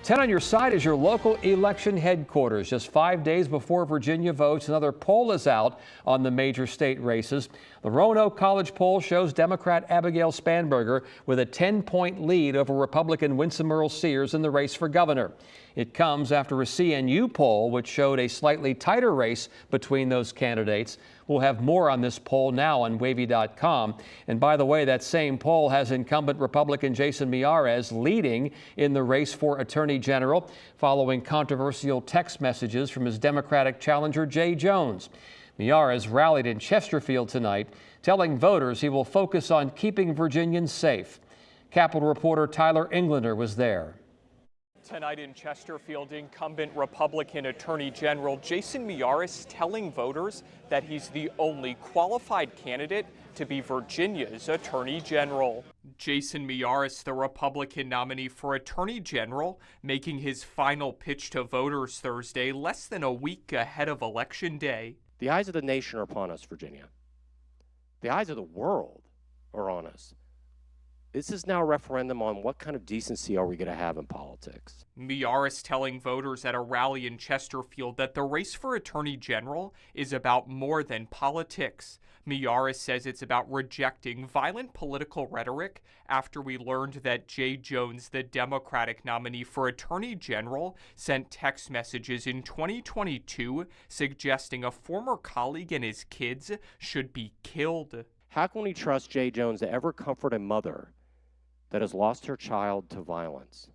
10 on your side is your local election headquarters. Just 5 days before Virginia votes, another poll is out on the major state races. The Roanoke College poll shows Democrat Abigail Spanberger with a 10-point lead over Republican Winsome Earl Sears in the race for governor. It comes after a CNU poll which showed a slightly tighter race between those candidates. We'll have more on this poll now on wavy.com. And by the way, that same poll has incumbent Republican Jason Miyares leading in the race for Attorney General following controversial text messages from his Democratic challenger Jay Jones. Miyares rallied in Chesterfield tonight, telling voters he will focus on keeping Virginians safe. Capitol reporter Tyler Englander was there. Tonight in Chesterfield, incumbent Republican Attorney General Jason Miyares telling voters that he's the only qualified candidate to be Virginia's Attorney General. Jason Miyares, the Republican nominee for Attorney General, making his final pitch to voters Thursday, less than a week ahead of Election Day. The eyes of the nation are upon us, Virginia. The eyes of the world are on us. This is now a referendum on what kind of decency are we going to have in politics. Miyares telling voters at a rally in Chesterfield that the race for Attorney General is about more than politics. Miyares says it's about rejecting violent political rhetoric after we learned that Jay Jones, the Democratic nominee for Attorney General, sent text messages in 2022 suggesting a former colleague and his kids should be killed. How can we trust Jay Jones to ever comfort a mother that has lost her child to violence,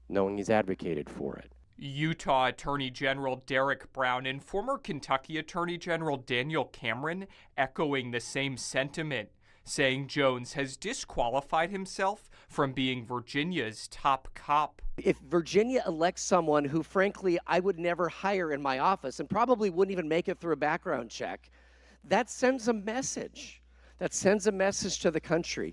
knowing he's advocated for it? Utah Attorney General Derek Brown and former Kentucky Attorney General Daniel Cameron echoing the same sentiment, saying Jones has disqualified himself from being Virginia's top cop. If Virginia elects someone who, frankly, I would never hire in my office and probably wouldn't even make it through a background check, that sends a message. That sends a message to the country.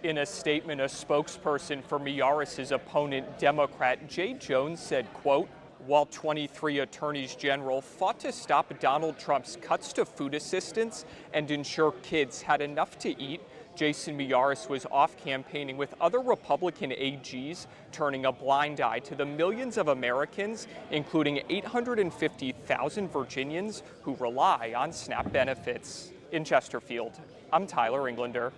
In a statement, a spokesperson for Miyares' opponent, Democrat Jay Jones, said, quote, while 23 attorneys general fought to stop Donald Trump's cuts to food assistance and ensure kids had enough to eat, Jason Miyares was off campaigning with other Republican AGs, turning a blind eye to the millions of Americans, including 850,000 Virginians who rely on SNAP benefits. In Chesterfield, I'm Tyler Englander.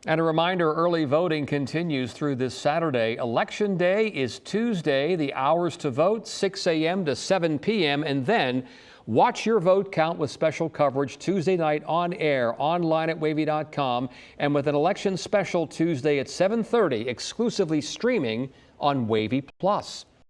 And a reminder, early voting continues through this Saturday. Election Day is Tuesday. The hours to vote, 6 a.m. to 7 p.m. And then watch your vote count with special coverage Tuesday night on air, online at wavy.com, and with an election special Tuesday at 7:30, exclusively streaming on Wavy Plus.